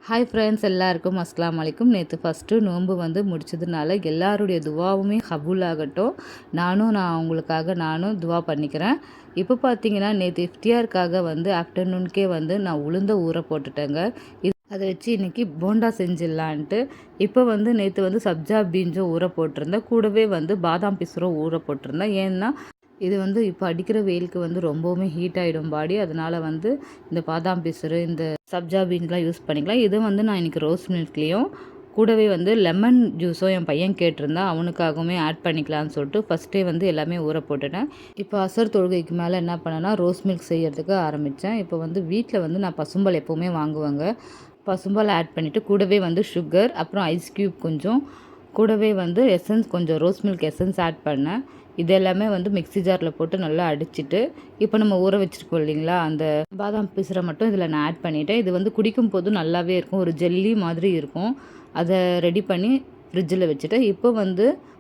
Hi friends, எல்லாருக்கும் அஸ்ஸலாமு அலைக்கும். நேற்று ஃபஸ்ட்டு நோன்பு முடிச்சதுனால எல்லாருடைய துவாவுமே கபூல் ஆகட்டும். நான் அவங்களுக்காக துவா பண்ணிக்கிறேன். இப்போ பார்த்தீங்கன்னா, நேற்று இஃப்தியாருக்காக ஆஃப்டர்நூனுக்கே நான் உளுந்த ஊற போட்டுட்டேங்க. அதை வச்சு இன்றைக்கி போண்டா செஞ்சிடலான்ட்டு. இப்போ நேற்று சப்ஜா பீன்ஸும் ஊற போட்டிருந்தேன். கூடவே பாதாம் பிசுரும் ஊற போட்டிருந்தேன். ஏன்னா இது இப்போ அடிக்கிற வெயிலுக்கு ரொம்பவுமே ஹீட் ஆகிடும் பாடி. அதனால் இந்த பாதாம் பிசுறு, இந்த சப்ஜா பீன்ஸ்லாம் யூஸ் பண்ணிக்கலாம். இது நான் இன்றைக்கி ரோஸ் மில்க்லேயும் கூடவே லெமன் ஜூஸும் என் பையன் கேட்டிருந்தா அவனுக்காகவுமே ஆட் பண்ணிக்கலான்னு சொல்லிட்டு ஃபஸ்ட்டே எல்லாமே ஊற போட்டுட்டேன். இப்போ அசர் தொழுகைக்கு மேலே என்ன பண்ணேன்னா ரோஸ் மில்க் செய்கிறதுக்கு ஆரம்பித்தேன். இப்போ வீட்டில் நான் பசும்பால் எப்போவுமே வாங்குவேங்க. பசும்பால் ஆட் பண்ணிவிட்டு கூடவே சுகர், அப்புறம் ஐஸ் க்யூப் கொஞ்சம், கூடவே எசன்ஸ் கொஞ்சம், ரோஸ் மில்க் எசன்ஸ் ஆட் பண்ணேன். இது எல்லாமே மிக்ஸி ஜாரில் போட்டு நல்லா அடிச்சுட்டு, இப்போ நம்ம ஊற வச்சுருக்கோம் இல்லைங்களா, அந்த பாதாம் பிசுரை மட்டும் இதில் நான் ஆட் பண்ணிவிட்டேன். இது குடிக்கும் போது நல்லாவே இருக்கும், ஒரு ஜெல்லி மாதிரி இருக்கும். அதை ரெடி பண்ணி ஃப்ரிட்ஜில் வச்சுட்டேன். இப்போ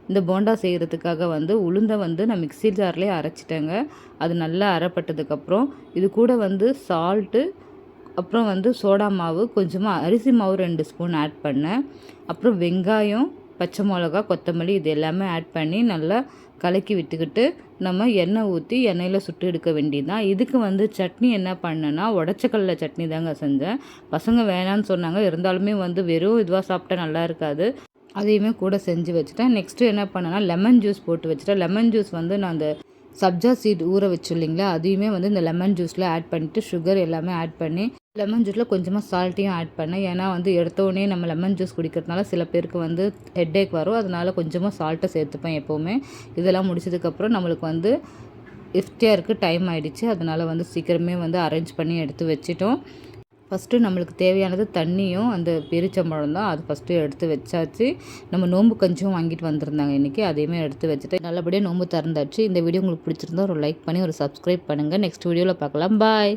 இந்த போண்டா செய்கிறதுக்காக உளுந்தை நான் மிக்ஸி ஜார்லேயே அரைச்சிட்டேங்க. அது நல்லா அரைப்பட்டதுக்கப்புறம் இது கூட சால்ட்டு, அப்புறம் சோடா மாவு, கொஞ்சமாக அரிசி மாவு 2 ஸ்பூன் ஆட் பண்ணேன். அப்புறம் வெங்காயம், பச்சை மிளகா, கொத்தமல்லி இது எல்லாமே ஆட் பண்ணி நல்லா கலக்கி விட்டுக்கிட்டு நம்ம எண்ணெய் ஊற்றி எண்ணெயில் சுட்டு எடுக்க வேண்டியது தான். இதுக்கு சட்னி என்ன பண்ணேன்னா, உடச்சக்கடலை சட்னி தாங்க செஞ்சேன். பசங்க வேணான்னு சொன்னாங்க. இருந்தாலுமே வெறும் இதுவாக சாப்பிட்டா நல்லா இருக்காது. அதையுமே கூட செஞ்சு வச்சுட்டேன். நெக்ஸ்ட்டு என்ன பண்ணேன்னா, லெமன் ஜூஸ் போட்டு வச்சுட்டேன். லெமன் ஜூஸ் நான் அந்த சப்ஜா சீட் ஊற வச்சு இல்லைங்களா, அதையுமே இந்த லெமன் ஜூஸில் ஆட் பண்ணிவிட்டு சுகர் எல்லாமே ஆட் பண்ணி லெமன் ஜூஸில் கொஞ்சமாக சால்ட்டையும் ஆட் பண்ணேன். ஏன்னா எடுத்தோடனே நம்ம லெமன் ஜூஸ் குடிக்கிறதுனால சில பேருக்கு ஹெட்டேக் வரும். அதனால கொஞ்சமாக சால்ட்டை சேர்த்துப்பேன் எப்போவுமே. இதெல்லாம் முடிச்சதுக்கப்புறம் நம்மளுக்கு இஃப்தியாருக்கு டைம் ஆகிடுச்சு. அதனால் சீக்கிரமே அரேஞ்ச் பண்ணி எடுத்து வச்சிட்டோம். ஃபஸ்ட்டு நம்மளுக்கு தேவையானது தண்ணியும் அந்த பெரிச்சம்பழம் தான். அது ஃபஸ்ட்டு எடுத்து வச்சாச்சு. நம்ம நோன்பு கஞ்சியும் வாங்கிட்டு வந்திருந்தாங்க இன்றைக்கி. அதையுமே எடுத்து வச்சுட்டு நல்லபடியாக நோன்பு திறந்தாச்சு. இந்த வீடியோ உங்களுக்கு பிடிச்சிருந்தா ஒரு லைக் பண்ணி ஒரு சப்ஸ்கிரைப் பண்ணுங்கள். நெக்ஸ்ட் வீடியோவில் பார்க்கலாம். பாய்.